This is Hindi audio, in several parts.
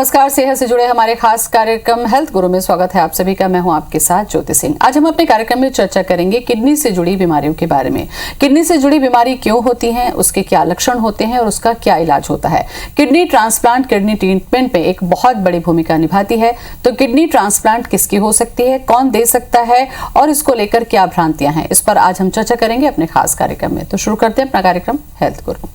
नमस्कार, सेहत से जुड़े हमारे खास कार्यक्रम हेल्थ गुरु में स्वागत है आप सभी का। मैं हूं आपके साथ ज्योति सिंह। आज हम अपने कार्यक्रम में चर्चा करेंगे किडनी से जुड़ी बीमारियों के बारे में। किडनी से जुड़ी बीमारी क्यों होती है, उसके क्या लक्षण होते हैं और उसका क्या इलाज होता है। किडनी ट्रांसप्लांट किडनी ट्रीटमेंट में एक बहुत बड़ी भूमिका निभाती है। तो किडनी ट्रांसप्लांट किसकी हो सकती है, कौन दे सकता है और इसको लेकर क्या भ्रांतियां हैं, इस पर आज हम चर्चा करेंगे अपने खास कार्यक्रम में। तो शुरू करते हैं अपना कार्यक्रम हेल्थ गुरु।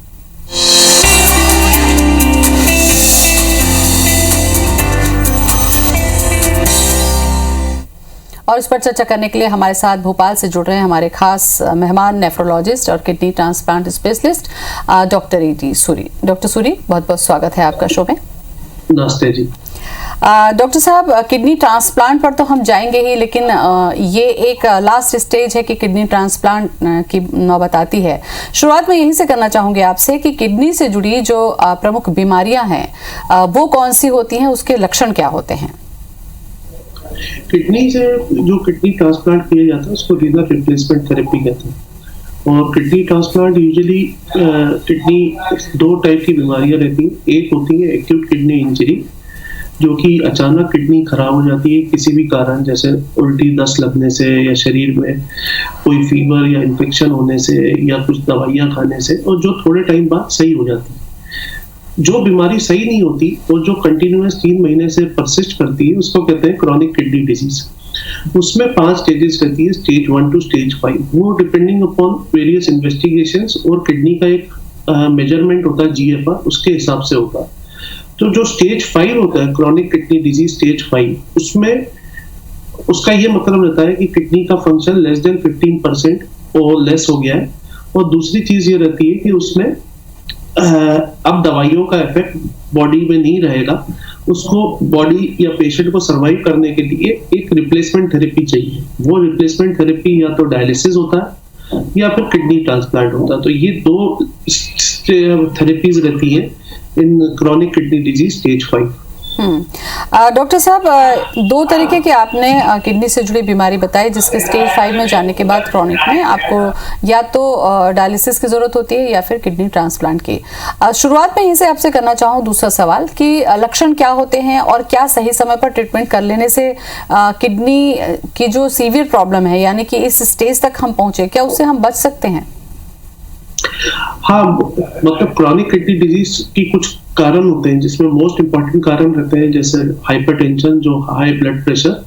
और इस पर चर्चा करने के लिए हमारे साथ भोपाल से जुड़ रहे हैं हमारे खास मेहमान, नेफ्रोलॉजिस्ट और kidney transplant specialist doctor E.T. Suri. Doctor Suri, बहुत बहुत स्वागत है आपका शो में। नमस्ते जी। डॉक्टर साहब, किडनी ट्रांसप्लांट पर तो हम जाएंगे ही, लेकिन ये एक लास्ट स्टेज है कि किडनी ट्रांसप्लांट की नौबत आती है। शुरुआत में यहीं से करना चाहूंगे आपसे कि किडनी से जुड़ी जो प्रमुख बीमारियां हैं वो कौन सी होती हैं, उसके लक्षण क्या होते हैं। किडनी से जो किडनी ट्रांसप्लांट किया जाता है उसको रीनल रिप्लेसमेंट थेरेपी कहते हैं। और किडनी ट्रांसप्लांट यूजुअली किडनी दो टाइप की बीमारियां रहती हैं। एक होती है एक्यूट किडनी इंजरी, जो कि अचानक किडनी खराब हो जाती है किसी भी कारण, जैसे उल्टी दस्त लगने से या शरीर में कोई फीवर या इन्फेक्शन होने से या कुछ दवाइयां खाने से, और जो थोड़े टाइम बाद सही हो जाती है। जो बीमारी सही नहीं होती और जो कंटिन्यूअस 3 महीने से परसिस्ट करती है उसको कहते हैं क्रॉनिक किडनी डिजीज। उसमें 5 स्टेजेस रहती है, स्टेज 1 टू स्टेज 5। वो डिपेंडिंग अपॉन वेरियस इन्वेस्टिगेशंस और किडनी का एक मेजरमेंट होता है GFR, उसके हिसाब से होता है। तो जो स्टेज 5 होता है क्रॉनिक किडनी डिजीज स्टेज 5, उसमें उसका ये मतलब रहता है कि किडनी का फंक्शन लेस देन 15% और लेस हो गया है। और दूसरी चीज ये रहती है कि उसमें अब दवाइयों का इफेक्ट बॉडी में नहीं रहेगा, उसको बॉडी या पेशेंट को सरवाइव करने के लिए एक रिप्लेसमेंट थेरेपी चाहिए। वो रिप्लेसमेंट थेरेपी या तो डायलिसिस होता है या फिर किडनी ट्रांसप्लांट होता है। तो ये 2 थेरेपीज रहती है इन chronic kidney disease stage 5। Doctor साहब, 2 तरीके की आपने किडनी से जुड़ी बीमारी बताई, जिसके स्टेज 5 में जाने के बाद क्रॉनिक में आपको या तो डायलिसिस की जरूरत होती है या फिर किडनी ट्रांसप्लांट की। शुरुआत में यहीं से आपसे करना चाहूँ दूसरा सवाल कि लक्षण क्या होते हैं और क्या सही समय पर ट्रीटमेंट कर लेने से किडनी की जो सीवियर प्रॉब्लम है, यानी कि इस स्टेज तक हम पहुंचे, क्या उससे हम बच सकते हैं। हाँ, मतलब क्रॉनिक किडनी डिजीज की कुछ कारण होते हैं, जिसमें मोस्ट इंपॉर्टेंट कारण रहते हैं जैसे हाइपरटेंशन, जो हाई ब्लड प्रेशर,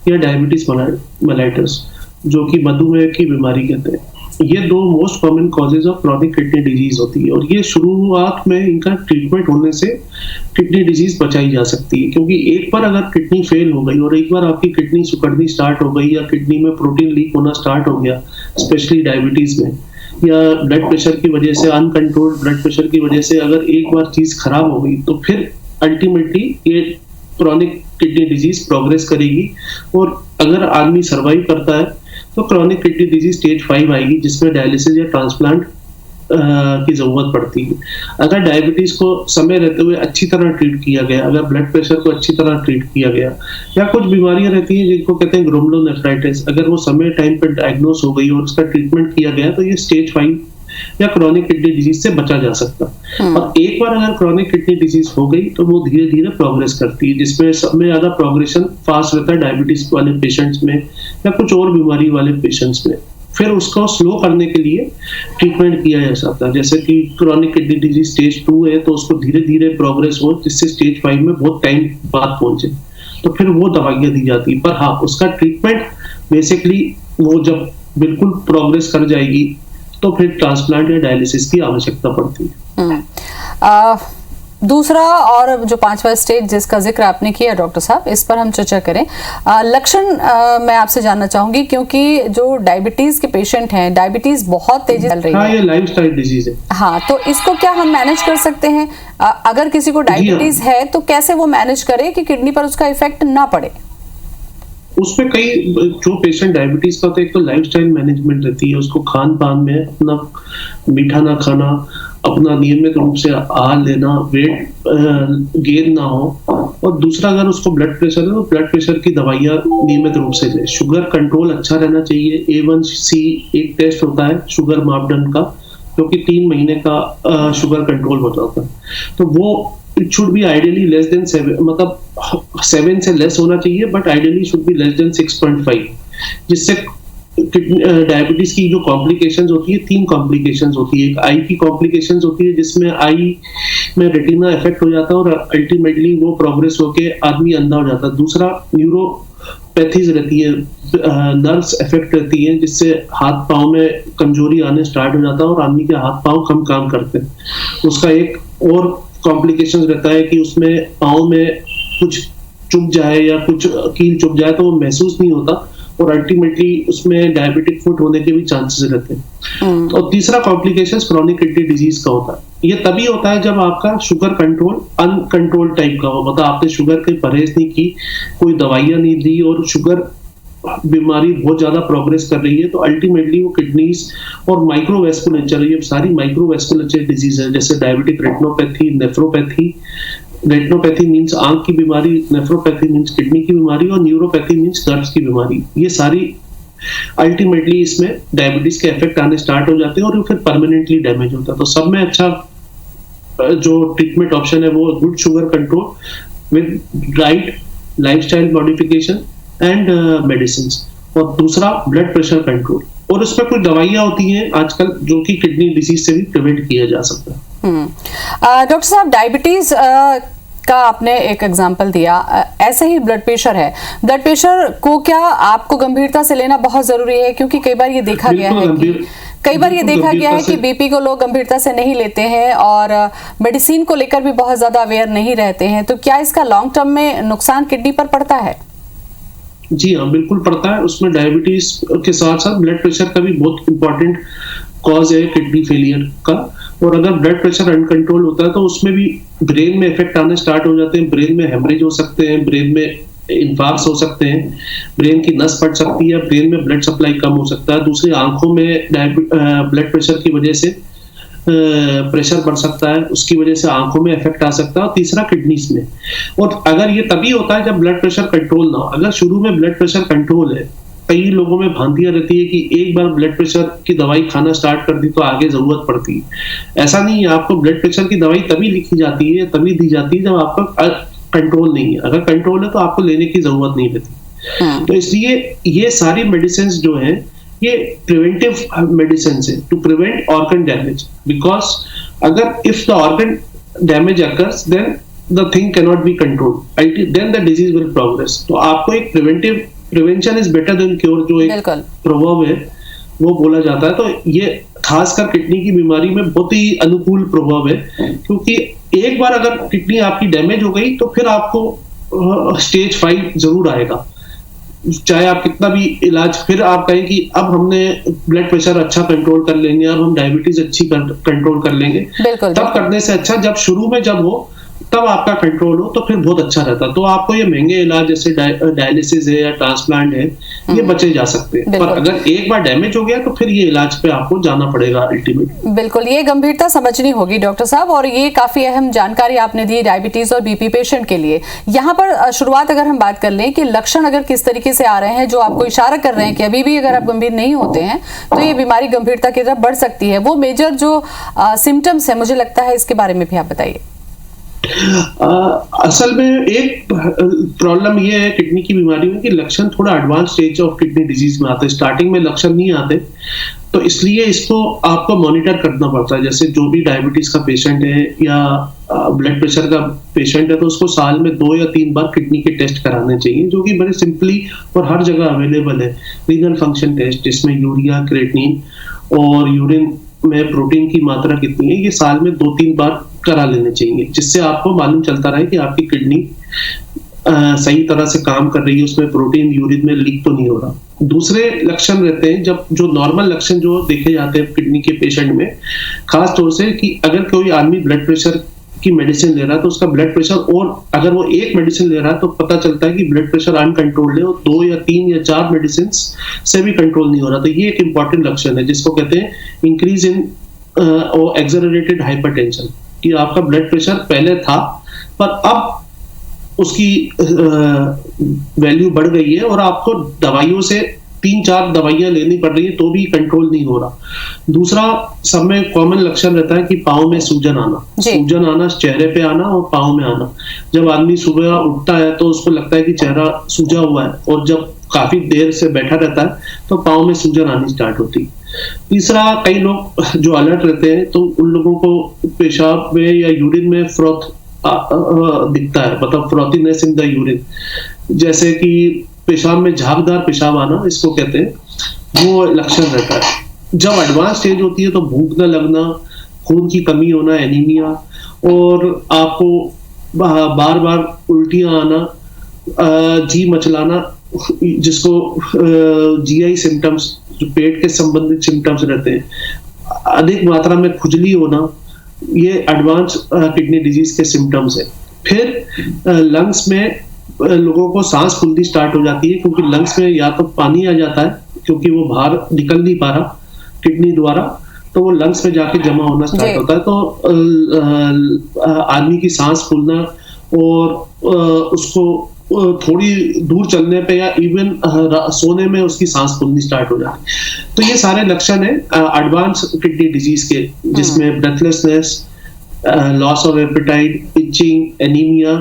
या डायबिटीज मेलाइटस, जो कि मधुमेह की बीमारी कहते हैं। ये 2 most common causes of chronic kidney disease होती है। और ये शुरुआत में इनका ट्रीटमेंट होने से किडनी डिजीज बचाई जा सकती है, क्योंकि एक बार अगर किडनी फेल हो गई और एक बार आपकी किडनी सुकड़नी स्टार्ट हो गई या किडनी में प्रोटीन लीक होना स्टार्ट हो गया, स्पेशली डायबिटीज में, या ब्लड प्रेशर की वजह से, अनकंट्रोल्ड ब्लड प्रेशर की वजह से अगर एक बार चीज खराब हो गई, तो फिर अल्टीमेटली ये क्रॉनिक किडनी डिजीज प्रोग्रेस करेगी। और अगर आदमी सरवाइव करता है तो क्रॉनिक किडनी डिजीज स्टेज 5 आएगी, जिसमें डायलिसिस या ट्रांसप्लांट की जरूरत पड़ती है। अगर डायबिटीज को समय रहते हुए अच्छी तरह ट्रीट किया गया, अगर ब्लड प्रेशर को अच्छी तरह ट्रीट किया गया, या कुछ बीमारियां रहती हैं जिनको कहते हैं ग्लोमेरुलोनेफ्राइटिस, अगर वो समय टाइम पर डायग्नोस हो गई और उसका ट्रीटमेंट किया गया, तो ये स्टेज 5 या क्रॉनिक किडनी डिजीज से बचा जा सकता। और एक बार अगर क्रॉनिक किडनी डिजीज हो गई तो वो धीरे धीरे प्रोग्रेस करती है, जिसमें सबसे ज्यादा प्रोग्रेशन फास्ट रहता है डायबिटीज वाले पेशेंट्स में या कुछ और बीमारी वाले पेशेंट्स में। फिर उसको स्लो करने के लिए ट्रीटमेंट किया जा सकता है, जैसे कि क्रॉनिक किडनी डिजीज स्टेज 2 है तो उसको धीरे धीरे प्रोग्रेस हो, जिससे स्टेज 5 में बहुत टाइम बाद पहुंचे, तो फिर वो दवाइयां दी जाती है। पर हाँ, उसका ट्रीटमेंट बेसिकली वो जब बिल्कुल प्रोग्रेस कर जाएगी तो फिर ट्रांसप्लांट या डायलिसिस की आवश्यकता पड़ती है। दूसरा और जो 5वां स्टेज जिसका जिक्र आपने किया डॉक्टर साहब, इस पर हम चर्चा करें। लक्षण मैं आपसे जानना चाहूंगी, क्योंकि जो डायबिटीज के पेशेंट हैं, डायबिटीज बहुत तेजी से चल रही है। हाँ, ये लाइफस्टाइल डिजीज है। हाँ, तो इसको क्या हम मैनेज कर सकते हैं? अगर किसी को डायबिटीज है तो कैसे वो मैनेज करे कि किडनी पर उसका इफेक्ट ना पड़े। उसमें कई जो पेशेंट डायबिटीज का होता है, एक तो लाइफस्टाइल मैनेजमेंट रहती है, उसको खान पान में अपना मीठा ना खाना, अपना नियमित रूप से आहार लेना, वेट गेन ना हो। और दूसरा, अगर उसको ब्लड प्रेशर है तो ब्लड प्रेशर की दवाइयाँ नियमित रूप से ले। शुगर कंट्रोल अच्छा रहना चाहिए। A1C एक टेस्ट होता है शुगर मापदंड का, जो कि 3 महीने का शुगर कंट्रोल बताता है, तो वो it should be ideally less than 7, मतलब 7 से लेस होना चाहिए, but ideally should be less than 6.5, जिससे डायबिटीज की जो कॉम्प्लिकेशंस होती है, 3 कॉम्प्लिकेशंस होती है। एक आई की कॉम्प्लिकेशंस होती है, जिसमें आई में रेटिना इफेक्ट हो जाता है और अल्टीमेटली वो प्रोग्रेस होके आदमी अंधा हो जाता है। दूसरा न्यूरोपैथीज रहती है, नर्व्स इफेक्ट रहती है, जिससे हाथ पांव में कमजोरी आने स्टार्ट हो जाता है और आदमी के हाथ पांव कम काम करते हैं। उसका एक और कॉम्प्लिकेशन रहता है कि उसमें पांव में कुछ चुभ जाए या कुछ कील चुभ जाए तो वो महसूस नहीं होता और अल्टीमेटली उसमें डायबिटिक फुट होने के भी चांसेस रहते हैं। और तीसरा कॉम्प्लिकेशन क्रोनिक किडनी डिजीज का होता है। ये तभी होता है जब आपका शुगर कंट्रोल अनकंट्रोल टाइप का हो, मतलब आपने शुगर की परहेज नहीं की, कोई दवाइयां नहीं दी और शुगर बीमारी बहुत ज्यादा प्रोग्रेस कर रही है, तो अल्टीमेटली वो किडनीज और माइक्रोवेस्कुलेचर, ये सारी माइक्रोवेस्कुलेचर डिजीज है, जैसे diabetic retinopathy, nephropathy. Retinopathy means आंख की बीमारी, नेफ्रोपैथी मींस किडनी की बीमारी और न्यूरोपैथी मींस नर्व्स की बीमारी। ये सारी अल्टीमेटली इसमें डायबिटीज के इफेक्ट आने स्टार्ट हो जाते हैं और फिर परमानेंटली डैमेज होता है। तो सब में अच्छा जो ट्रीटमेंट ऑप्शन है वो good sugar control with right lifestyle modification and medicine, और दूसरा ब्लड प्रेशर कंट्रोल। और उसमें कुछ दवाइयां होती हैं आजकल जो कि किडनी डिजीज से भी प्रिवेंट किया जा सकता है। डॉक्टर साहब, डायबिटीज का आपने एक एग्जाम्पल दिया, ऐसे ही ब्लड प्रेशर है। ब्लड प्रेशर को क्या आपको गंभीरता से लेना बहुत जरूरी है? क्योंकि कई बार ये देखा गया है कि बीपी को लोग गंभीरता से नहीं लेते हैं और मेडिसिन को लेकर भी बहुत ज्यादा अवेयर नहीं रहते हैं। तो क्या इसका लॉन्ग टर्म में नुकसान किडनी पर पड़ता है? जी हाँ, बिल्कुल पड़ता है। उसमें डायबिटीज के साथ साथ ब्लड प्रेशर का भी बहुत इंपॉर्टेंट कॉज है किडनी फेलियर का। और अगर ब्लड प्रेशर अनकंट्रोल होता है तो उसमें भी ब्रेन में इफेक्ट आने स्टार्ट हो जाते हैं। ब्रेन में हेमरेज हो सकते हैं, ब्रेन में इन्फार्क्ट हो सकते हैं, ब्रेन की नस फट सकती है, ब्रेन में ब्लड सप्लाई कम हो सकता है। दूसरी आंखों में ब्लड प्रेशर की वजह से प्रेशर बढ़ सकता है, उसकी वजह से आंखों में इफेक्ट आ सकता है। और तीसरा किडनीज में। और अगर ये तभी होता है जब ब्लड प्रेशर कंट्रोल ना हो। अगर शुरू में ब्लड प्रेशर कंट्रोल है, कई लोगों में भ्रांतियां रहती है कि एक बार ब्लड प्रेशर की दवाई खाना स्टार्ट कर दी तो आगे जरूरत पड़ती है। ऐसा नहीं है। आपको ब्लड प्रेशर की दवाई तभी लिखी जाती है, तभी दी जाती है जब आपका कंट्रोल नहीं है। अगर कंट्रोल है तो आपको लेने की जरूरत नहीं रहती। तो इसलिए ये सारी मेडिसिन जो है ये प्रिवेंटिव मेडिसिन है to prevent organ damage, because अगर if the organ damage occurs then the thing can not be controlled, then the disease will progress. तो आपको एक prevention is better than cure जो एक प्रभाव है वो बोला जाता है। तो ये खासकर किडनी की बीमारी में बहुत ही अनुकूल प्रभाव है, क्योंकि एक बार अगर किडनी आपकी डैमेज हो गई तो फिर आपको स्टेज 5 जरूर आएगा। चाहे आप कितना भी इलाज, फिर आप कहें कि अब हमने ब्लड प्रेशर अच्छा कंट्रोल कर लेंगे, अब हम डायबिटीज अच्छी कंट्रोल कर लेंगे, तब करने से अच्छा जब शुरू में जब हो तब आपका कंट्रोल हो तो फिर बहुत अच्छा रहता। तो आपको ये महंगे इलाज जैसे डायलिसिस है या ट्रांसप्लांट है ये बचे जा सकते हैं। पर अगर एक बार डैमेज हो गया तो फिर ये इलाज पे आपको जाना पड़ेगा अल्टीमेट। बिल्कुल, ये गंभीरता समझनी होगी डॉक्टर साहब, और ये काफी अहम जानकारी आपने दी डायबिटीज और बीपी पेशेंट के लिए। यहाँ पर शुरुआत अगर हम बात कर लें कि लक्षण अगर किस तरीके से आ रहे हैं जो आपको इशारा कर रहे हैं कि अभी भी अगर आप गंभीर नहीं होते हैं तो ये बीमारी गंभीरता की तरफ बढ़ सकती है, वो मेजर जो सिम्टम्स है मुझे लगता है इसके बारे में भी आप बताइए। असल में एक प्रॉब्लम ये है किडनी की बीमारी में कि लक्षण थोड़ा advance stage of kidney disease में आते हैं, स्टार्टिंग में लक्षण नहीं आते, तो इसलिए इसको आपको मॉनिटर करना पड़ता है। जैसे जो भी डायबिटीज का पेशेंट है या ब्लड प्रेशर का पेशेंट है तो उसको साल में 2 या 3 बार किडनी के टेस्ट कराने चाहिए, जो कि बड़े सिंपली और हर जगह अवेलेबल है। रीनल फंक्शन टेस्ट जिसमें यूरिया, क्रिएटिनिन और यूरिन में प्रोटीन की मात्रा कितनी है, ये साल में 2-3 बार करा लेने चाहिए, जिससे आपको मालूम चलता रहे कि आपकी किडनी सही तरह से काम कर रही है, उसमें प्रोटीन यूरिन में लीक तो नहीं हो रहा। दूसरे लक्षण रहते हैं जब जो नॉर्मल लक्षण जो देखे जाते हैं किडनी के पेशेंट में, खास तौर से कि अगर कोई आदमी ब्लड प्रेशर की मेडिसिन ले रहा है तो उसका ब्लड प्रेशर, और अगर वो एक मेडिसिन ले रहा है तो पता चलता है कि ब्लड प्रेशर अनकंट्रोल्ड है और 2 या 3 या 4 मेडिसिन से भी कंट्रोल नहीं हो रहा। तो ये एक इंपॉर्टेंट लक्षण है जिसको कहते हैं इंक्रीज इन और एक्सेलरेटेड हाइपरटेंशन, कि आपका ब्लड प्रेशर पहले था पर अब उसकी वैल्यू बढ़ गई है और आपको दवाइयों से 3-4 दवाइयां लेनी पड़ रही है तो भी कंट्रोल नहीं हो रहा। दूसरा सब में कॉमन लक्षण रहता है कि पाँव में सूजन आना, चेहरे पे आना और पाँव में आना। जब आदमी सुबह उठता है तो उसको लगता है कि चेहरा सूजा हुआ है, और जब काफी देर से बैठा रहता है तो पाँव में सूजन आनी स्टार्ट होती है। तीसरा, कई लोग जो अलर्ट रहते हैं तो उन लोगों को पेशाब में या यूरिन में फ्रॉथ दिखता है, मतलब फ्रॉथीनेस इन द यूरिन, जैसे कि पेशाब में झागदार पेशाब आना, इसको कहते हैं, वो लक्षण रहता है। जब एडवांस स्टेज होती है तो भूख न लगना, खून की कमी होना, एनीमिया, और आपको बार बार उल्टियां आना, जी मचलाना, जिसको जीआई सिम्टम्स, जो पेट के संबंधित सिम्टम्स रहते हैं, अधिक मात्रा में खुजली होना, ये एडवांस किडनी डिजीज के सिम्टम्स है। फिर लंग्स में लोगों को सांस फूलनी स्टार्ट हो जाती है, क्योंकि लंग्स में या तो पानी आ जाता है क्योंकि वो बाहर निकल नहीं पा रहा किडनी द्वारा, तो वो लंग्स में जाके जमा होना स्टार्ट होता है, तो आदमी की सांस फूलना और उसको थोड़ी दूर चलने पे या इवन सोने में उसकी सांस फूलनी स्टार्ट हो जाती है। तो ये सारे लक्षण है एडवांस किडनी डिजीज के, जिसमें breathlessness, loss of appetite, itching, anaemia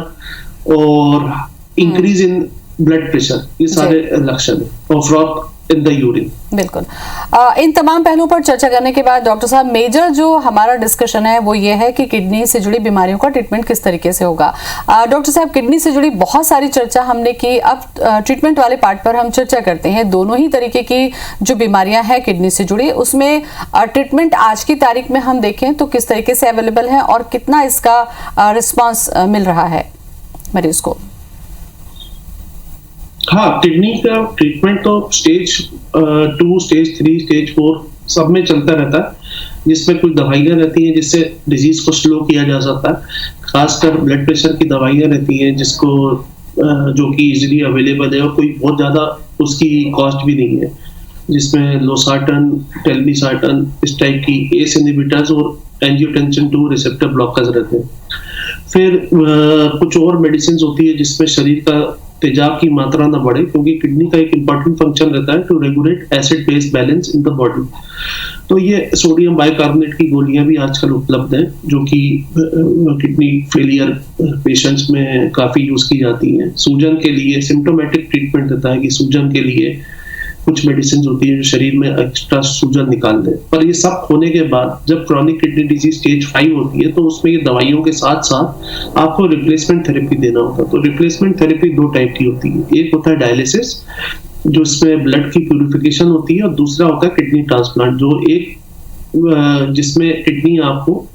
और इंक्रीज इन ब्लड प्रेशर, ये सारे लक्षण है, और फ्रॉथ इन द यूरिन। बिल्कुल। इन तमाम पहलुओं पर चर्चा करने के बाद डॉक्टर साहब, मेजर जो हमारा डिस्कशन है वो ये है कि किडनी से जुड़ी बीमारियों का ट्रीटमेंट किस तरीके से होगा। डॉक्टर साहब, किडनी से जुड़ी बहुत सारी चर्चा हमने की, अब ट्रीटमेंट वाले पार्ट पर हम चर्चा करते हैं। दोनों ही तरीके की जो बीमारियां हैं किडनी से जुड़ी, उसमें ट्रीटमेंट आज की तारीख में हम देखें तो किस तरीके से अवेलेबल है और कितना इसका रिस्पॉन्स मिल रहा है मरीज को? हाँ, किडनी का ट्रीटमेंट तो स्टेज 2, स्टेज 3, स्टेज 4 सब में चलता रहता है, जिसमें कुछ दवाइयां रहती हैं जिससे डिजीज को स्लो किया जा सकता है। खासकर ब्लड प्रेशर की दवाइयां रहती हैं जिसको जो कि इजीली अवेलेबल है और कोई बहुत ज्यादा उसकी कॉस्ट भी नहीं है, जिसमें लोसार्टन, टेल्मिसार्टन, इस टाइप की एस इनहिबिटर्स और एंजियोटेंसिन 2 रिसेप्टर ब्लॉकर्स रहते हैं। फिर कुछ और मेडिसिन होती है जिसमें शरीर का तेजाब की मात्रा ना बढ़े, क्योंकि किडनी का एक इंपॉर्टेंट फंक्शन रहता है to regulate acid base balance in the body. तो ये सोडियम बाइकार्बोनेट की गोलियां भी आजकल उपलब्ध हैं, जो कि किडनी फेलियर पेशेंट्स में काफी यूज की जाती हैं। सूजन के लिए सिम्टोमेटिक ट्रीटमेंट रहता है कि सूजन के लिए कुछ मेडिसिन होती है जो शरीर में एक्स्ट्रा सूजन निकाल दे। पर ये सब होने के बाद जब क्रॉनिक किडनी डिजीज स्टेज 5 होती है तो उसमें ये दवाइयों के साथ साथ आपको रिप्लेसमेंट थेरेपी देना होता है। तो रिप्लेसमेंट थेरेपी 2 टाइप की होती है, एक होता है डायलिसिस, जो इसमें ब्लड की प्यूरिफिकेशन होती है, और दूसरा होता है किडनी ट्रांसप्लांट, जो एक जिसमें किडनी आपको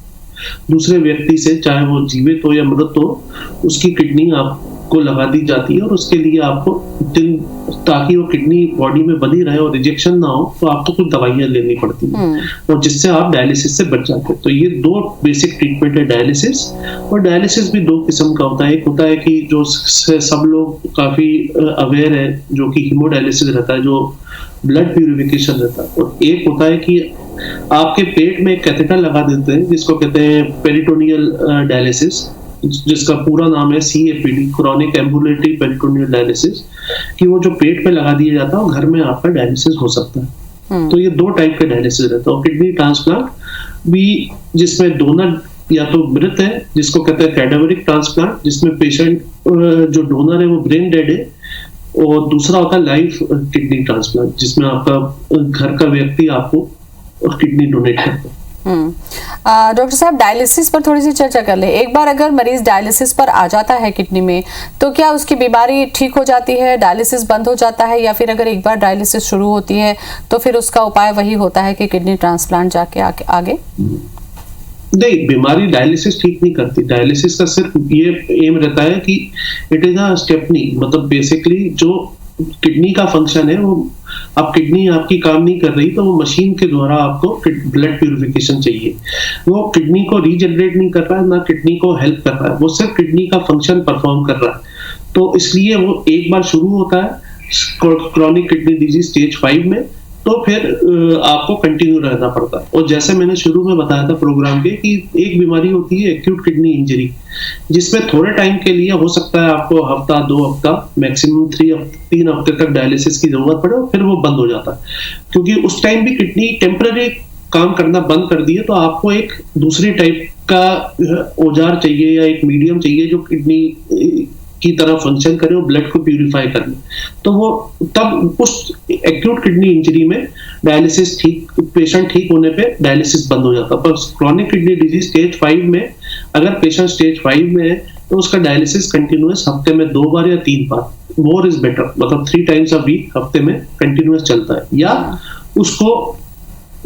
दूसरे व्यक्ति से, चाहे वो जीवित हो या मृत हो, उसकी किडनी आपको लगा दी जाती है, और उसके लिए आपको ताकि वो किडनी बॉडी में बनी रहे और रिजेक्शन ना हो, तो आपको कुछ दवाइयां लेनी पड़ती हैं, और जिससे आप डायलिसिस से बच जाते हैं। तो ये 2 बेसिक ट्रीटमेंट है डायलिसिस। और डायलिसिस भी 2 किस्म का होता है। एक होता है कि जो सब लोग काफी अवेयर है, जो कि हीमोडायलिसिस रहता है, जो ब्लड प्यूरिफिकेशन रहता है, और एक होता है कि आपके पेट में कैथेटर लगा देते हैं, जिसको कहते हैं पेरिटोनियल डायलिसिस, जिसका पूरा नाम है CAPD, chronic ambulatory peritoneal dialysis, कि वो जो पेट में लगा दिया जाता है और घर में आपका डायलिसिस हो सकता है। तो ये 2 टाइप के डायलिसिस रहता है। और किडनी ट्रांसप्लांट भी, जिसमें डोनर या तो मृत है, जिसको कहते हैं कैडावरिक ट्रांसप्लांट, जिसमें पेशेंट जो डोनर है वो ब्रेन डेड है, और दूसरा होता है लाइव किडनी ट्रांसप्लांट, जिसमें आपका घर का व्यक्ति आपको किडनी डोनेट करता है। डॉक्टर साहब, डायलिसिस पर थोड़ी सी चर्चा कर ले। एक बार अगर मरीज डायलिसिस पर आ जाता है किडनी में, तो क्या उसकी बीमारी ठीक हो जाती है, डायलिसिस बंद हो जाता है, या फिर अगर एक बार डायलिसिस शुरू होती है तो फिर उसका उपाय वही होता है कि किडनी ट्रांसप्लांट जाके आगे? नहीं, बीमारी डायलिसिस ठीक नहीं करती। डायलिसिस का सिर्फ ये एम रहता है कि इट इज अ स्टेपनी, मतलब बेसिकली जो किडनी का फंक्शन है, वो अब किडनी आपकी काम नहीं कर रही तो वो मशीन के द्वारा आपको ब्लड प्यूरिफिकेशन चाहिए। वो किडनी को रीजनरेट नहीं कर रहा है, ना किडनी को हेल्प कर रहा है, वो सिर्फ किडनी का फंक्शन परफॉर्म कर रहा है। तो इसलिए वो एक बार शुरू होता है क्रॉनिक किडनी डिजीज स्टेज 5 में, तो फिर आपको कंटिन्यू रहना पड़ता है। और जैसे मैंने शुरू में बताया था प्रोग्राम के कि एक बीमारी होती है एक्यूट किडनी इंजरी, जिसमें थोड़े टाइम के लिए हो सकता है आपको हफ्ता 2 हफ्ता मैक्सिमम 3 हफ्ते तक डायलिसिस की जरूरत पड़े, और फिर वो बंद हो जाता है, क्योंकि उस टाइम भी किडनी टेम्पररी काम करना बंद कर दिए, तो आपको एक दूसरी टाइप का औजार चाहिए या एक मीडियम चाहिए जो किडनी की तरह फंक्शन करे और ब्लड को प्यूरिफाई करने। तो वो तब उस एक्यूट किडनी इंजरी में डायलिसिस पेशेंट ठीक होने पे डायलिसिस बंद हो जाता है। पर क्रॉनिक किडनी डिजीज स्टेज 5 में अगर पेशेंट स्टेज 5 में है तो उसका डायलिसिस कंटिन्यूअस हफ्ते में 2 बार या 3 बार, मोर इज बेटर, मतलब 3 टाइम्स अ वीक हफ्ते में कंटिन्यूअस चलता है, या उसको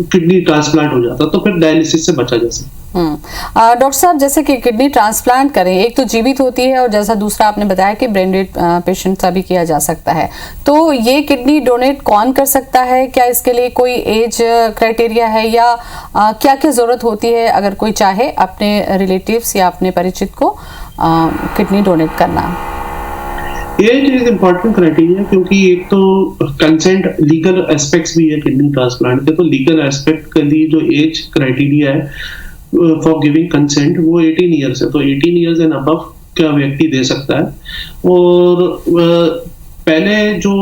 किडनी ट्रांसप्लांट हो जाता, तो फिर डायलिसिस से बचा जा सकता। डॉक्टर साहब, जैसे कि किडनी ट्रांसप्लांट करें, एक तो जीवित होती है और जैसा दूसरा आपने बताया कि ब्रेन डेड पेशेंट का भी किया जा सकता है, तो ये किडनी डोनेट कौन कर सकता है? क्या इसके लिए कोई एज क्राइटेरिया है, या क्या क्या जरूरत होती है अगर कोई चाहे अपने रिलेटिव्स या अपने परिचित को किडनी डोनेट करना? एज इज इम्पोर्टेंट क्राइटेरिया, क्योंकि एक तो कंसेंट लीगल एस्पेक्ट्स भी है किडनी ट्रांसप्लांट के, तो लीगल एस्पेक्ट के लिए जो एज क्राइटेरिया है फॉर गिविंग कंसेंट वो 18 ईयर्स है, तो 18 ईयर्स एंड अबव का व्यक्ति दे सकता है। और पहले जो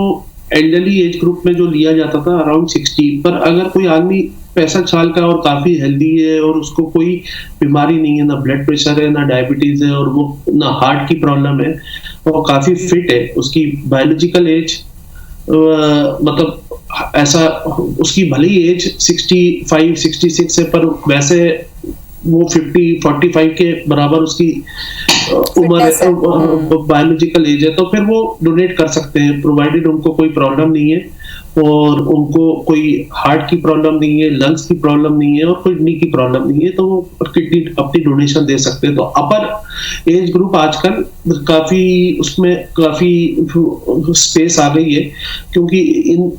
एल्डरली एज ग्रुप में जो लिया जाता था अराउंड 60, पर अगर कोई आदमी 65 साल का और काफी हेल्दी है और उसको कोई बीमारी नहीं है, ना ब्लड प्रेशर है, ना डायबिटीज है, और वो ना हार्ट की प्रॉब्लम है, वो काफी फिट है, उसकी बायोलॉजिकल एज मतलब ऐसा उसकी भले ही एज 65 66 है, पर वैसे वो 45 के बराबर उसकी उम्र है, बायोलॉजिकल एज है, तो फिर वो डोनेट कर सकते हैं, प्रोवाइडेड उनको कोई प्रॉब्लम नहीं है और उनको कोई हार्ट की प्रॉब्लम नहीं है, लंग्स की प्रॉब्लम नहीं है और कोई किडनी की प्रॉब्लम नहीं है, तो वो किडनी अपनी डोनेशन दे सकते हैं। तो अपर एज ग्रुप आजकल काफी उसमें काफी स्पेस आ गई है, क्योंकि इन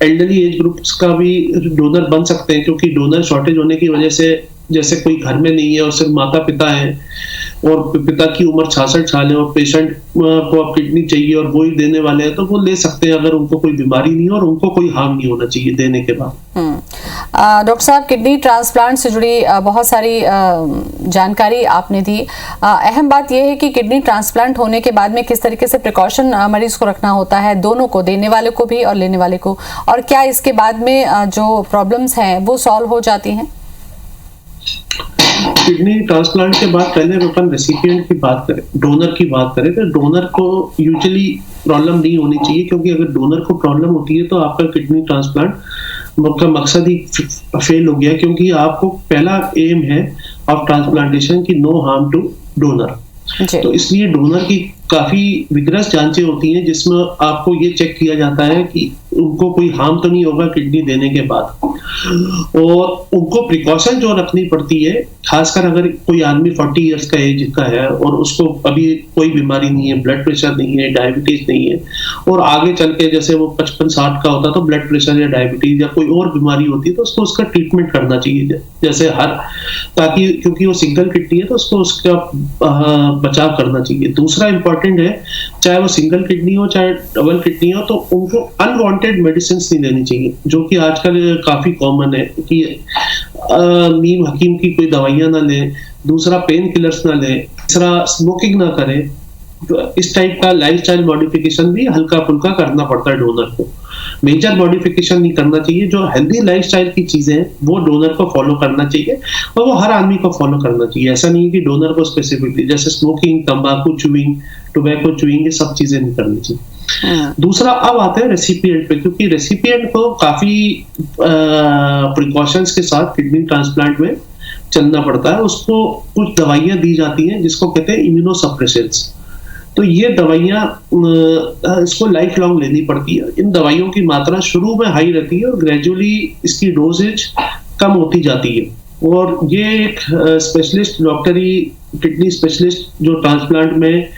एल्डरली एज ग्रुप्स का भी डोनर बन सकते हैं, क्योंकि डोनर शॉर्टेज होने की वजह से जैसे कोई घर में नहीं है और सिर्फ माता पिता है और पिता की उम्र 66 साल है और पेशेंट को अब किडनी चाहिए और वो ही देने वाले हैं, तो वो ले सकते हैं अगर उनको कोई बीमारी नहीं है और उनको कोई हार्म नहीं होना चाहिए देने के बाद। डॉक्टर साहब, किडनी ट्रांसप्लांट से जुड़ी बहुत सारी जानकारी आपने दी। अहम बात यह है कि किडनी ट्रांसप्लांट होने के बाद में किस तरीके से प्रिकॉशन मरीज को रखना होता है, दोनों को, देने वाले को भी और लेने वाले को, और क्या इसके बाद में जो प्रॉब्लम्स हैं वो सॉल्व हो जाती हैं? किडनी ट्रांसप्लांट के बाद पहले अपन रेसिपिएंट की बात करें, डोनर की बात करें, तो डोनर को यूजुअली प्रॉब्लम नहीं होनी चाहिए, क्योंकि अगर डोनर को प्रॉब्लम होती है तो आपका किडनी ट्रांसप्लांट का मकसद ही फेल हो गया, क्योंकि आपको पहला एम है ऑफ ट्रांसप्लांटेशन की नो हार्म टू डोनर। तो इसलिए डोनर की काफी विग्रस जांचें होती हैं जिसमें आपको ये चेक किया जाता है कि उनको कोई हार्म तो नहीं होगा किडनी देने के बाद, और उनको प्रिकॉशन जो रखनी पड़ती है, खासकर अगर कोई आदमी 40 इयर्स का एज का है और उसको अभी कोई बीमारी नहीं है, ब्लड प्रेशर नहीं है, डायबिटीज नहीं है, और आगे चल के जैसे वो 55-60 का होता तो ब्लड प्रेशर या डायबिटीज या कोई और बीमारी होती है तो उसको उसका ट्रीटमेंट करना चाहिए, जैसे ताकि क्योंकि वो सिंगल किडनी है तो उसको उसका बचाव करना चाहिए। दूसरा इंपॉर्टेंट है, चाहे वो सिंगल किडनी हो चाहे डबल किडनी हो, तो उनको अनवांटेड मेडिसिन नहीं लेनी चाहिए, जो कि आजकल काफी कॉमन है कि नीम हकीम की कोई दवाइयां ना लें, दूसरा पेन किलर्स ना लें, तीसरा स्मोकिंग ना करें। तो इस टाइप का लाइफस्टाइल मॉडिफिकेशन भी हल्का फुल्का करना पड़ता है डोनर को, मेजर मॉडिफिकेशन नहीं करना चाहिए। जो हेल्दी लाइफस्टाइल की चीजें हैं वो डोनर को फॉलो करना चाहिए और वो हर आदमी को फॉलो करना चाहिए। ऐसा नहीं है कि डोनर को स्पेसिफिकली, जैसे स्मोकिंग, तंबाकू च्यूइंग, टोबैको च्यूइंग, ये सब चीजें नहीं करनी चाहिए। दूसरा अब आते हैं रेसिपिएंट पे, क्योंकि रेसिपिएंट को काफी प्रिकॉशंस के साथ किडनी ट्रांसप्लांट में चलना पड़ता है। उसको कुछ दवाइयां दी जाती हैं जिसको कहते हैं इम्यूनोसप्रेसेंट्स। तो ये दवाइयां इसको लाइफ लॉन्ग लेनी पड़ती है। इन दवाइयों की मात्रा शुरू में हाई रहती है और ग्रेजुअली इसकी डोजेज कम होती जाती है, और ये एक स्पेशलिस्ट डॉक्टरी किडनी स्पेशलिस्ट जो ट्रांसप्लांट में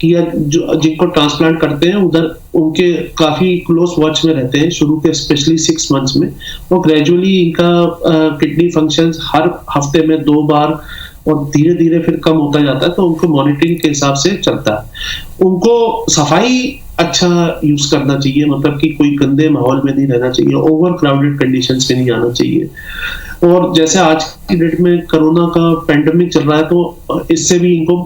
किया, जो जिनको ट्रांसप्लांट करते हैं उधर उनके काफी क्लोज वॉच में रहते हैं शुरू के स्पेशली 6 मंथ्स में, और ग्रेजुअली इनका किडनी फंक्शंस हर हफ्ते में 2 बार और धीरे धीरे फिर कम होता जाता है, तो उनको मॉनिटरिंग के हिसाब से चलता है। उनको सफाई अच्छा यूज करना चाहिए, मतलब कि कोई गंदे माहौल में नहीं रहना चाहिए, ओवर क्राउडेड कंडीशंस में नहीं आना चाहिए। और जैसे आज की डेट में कोरोना का पेंडेमिक चल रहा है, तो इससे भी इनको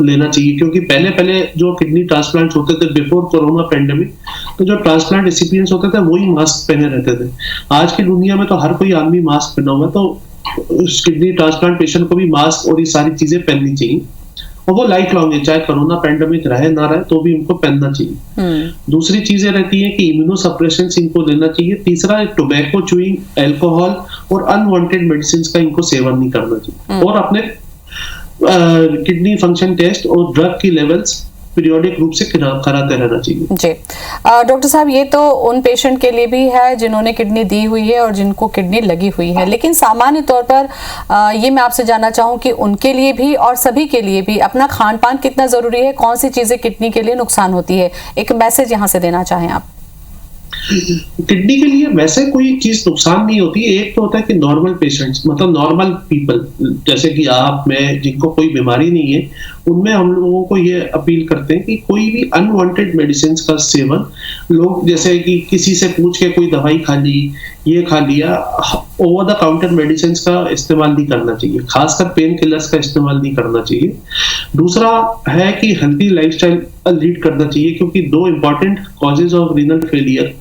लेना चाहिए, क्योंकि पहले जो किडनी ट्रांसप्लांट होते थे बिफोर कोरोना पेंडेमिक, तो जो ट्रांसप्लांट रेसिपिएंट्स होते थे वही मास्क पहने रहते थे। आज की दुनिया में तो हर कोई आदमी मास्क पहना हुआ है, तो उस किडनी ट्रांसप्लांट पेशेंट को भी मास्क और ये सारी चीजें पहननी चाहिए, और वो लाइफ लॉन्ग है, चाहे कोरोना पेंडेमिक रहे ना रहे तो भी उनको पहनना चाहिए। दूसरी चीजें रहती है कि इम्यूनो सप्रेशन इनको लेना चाहिए। तीसरा, टोबैको, च्यूइंग, अल्कोहल और अनवांटेड मेडिसिन का इनको सेवन नहीं करना चाहिए। और अपने किडनी फंक्शन टेस्ट और ड्रग की लेवल्स पीरियोडिक रूप से कराते रहना चाहिए। जी डॉक्टर साहब, ये तो उन पेशेंट के लिए भी है जिन्होंने किडनी दी हुई है और जिनको किडनी लगी हुई है, लेकिन सामान्य तौर पर ये मैं आपसे जानना चाहूँ कि उनके लिए भी और सभी के लिए भी अपना खान पान कितना जरूरी है, कौन सी चीजें किडनी के लिए नुकसान होती है, एक मैसेज यहाँ से देना चाहें आप। किडनी के लिए वैसे कोई चीज नुकसान नहीं होती। एक तो होता है कि नॉर्मल पेशेंट्स, मतलब नॉर्मल पीपल जैसे कि आप, मैं, जिनको कोई बीमारी नहीं है, उनमें हम लोगों को ये अपील करते हैं कि कोई भी अनवांटेड मेडिसिन का सेवन, लोग जैसे कि किसी से पूछ के कोई दवाई खा ली, ये खा लिया, ओवर द काउंटर मेडिसिन का इस्तेमाल नहीं करना चाहिए, खासकर पेन किलर्स का इस्तेमाल नहीं करना चाहिए। दूसरा है कि हेल्थी लाइफस्टाइल लीड करना चाहिए, क्योंकि दो important causes of renal failure,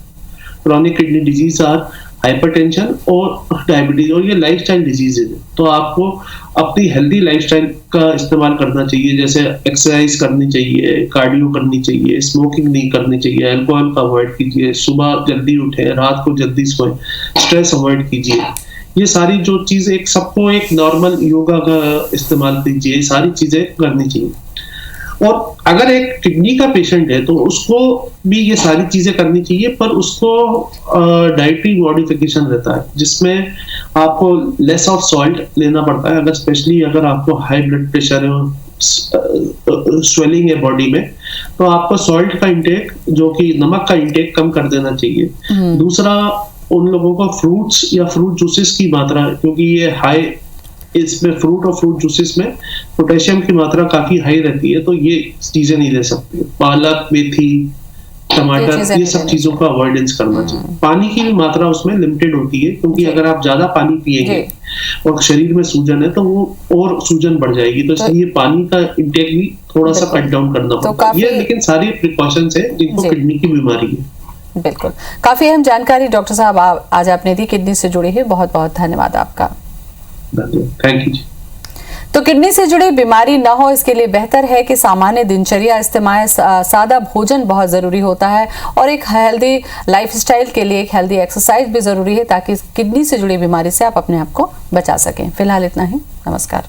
chronic kidney disease are hypertension और डायबिटीज, और ये लाइफस्टाइल डिजीजेज है। तो आपको अपनी हेल्दी लाइफस्टाइल का इस्तेमाल करना चाहिए, जैसे एक्सरसाइज करनी चाहिए, कार्डियो करनी चाहिए, स्मोकिंग नहीं करनी चाहिए, अल्कोहल का अवॉइड कीजिए, सुबह जल्दी उठे, रात को जल्दी सोए, स्ट्रेस अवॉइड कीजिए। ये सारी जो चीज, एक सबको एक नॉर्मल योगा का इस्तेमाल कीजिए, ये सारी चीजें करनी चाहिए। और अगर एक किडनी का पेशेंट है तो उसको भी ये सारी चीजें करनी चाहिए, पर उसको डाइटरी मॉडिफिकेशन रहता है, जिसमें आपको लेस ऑफ सॉल्ट लेना पड़ता है। अगर स्पेशली अगर आपको हाई ब्लड प्रेशर है और स्वेलिंग है बॉडी में, तो आपको सॉल्ट का इंटेक, जो कि नमक का इंटेक, कम कर देना चाहिए। दूसरा, उन लोगों को फ्रूट्स या फ्रूट जूसेस की मात्रा, क्योंकि ये हाई, इसमें फ्रूट और फ्रूट जूसेस में पोटेशियम की मात्रा काफी हाई रहती है, तो ये चीजें नहीं ले सकते। पालक, मेथी, टमाटर, ये सब चीजों का अवॉइडेंस करना चाहिए। पानी की भी मात्रा उसमें लिमिटेड होती है, क्योंकि अगर आप ज्यादा पानी पिएंगे और शरीर में सूजन है तो वो और सूजन बढ़ जाएगी, तो इसलिए पानी का इंटेक भी थोड़ा सा कट डाउन करना पड़ता है। ये लेकिन सारी प्रिकॉशंस है जिनको किडनी की बीमारी है। बिल्कुल, काफी अहम जानकारी डॉक्टर साहब आज आपने दी, किडनी से जुड़ी है। बहुत बहुत धन्यवाद आपका। Thank you. तो किडनी से जुड़ी बीमारी न हो, इसके लिए बेहतर है कि सामान्य दिनचर्या इस्तेमाल, सादा भोजन बहुत जरूरी होता है, और एक हेल्दी लाइफस्टाइल के लिए एक हेल्दी एक्सरसाइज भी जरूरी है, ताकि किडनी से जुड़ी बीमारी से आप अपने आप को बचा सकें। फिलहाल इतना ही, नमस्कार।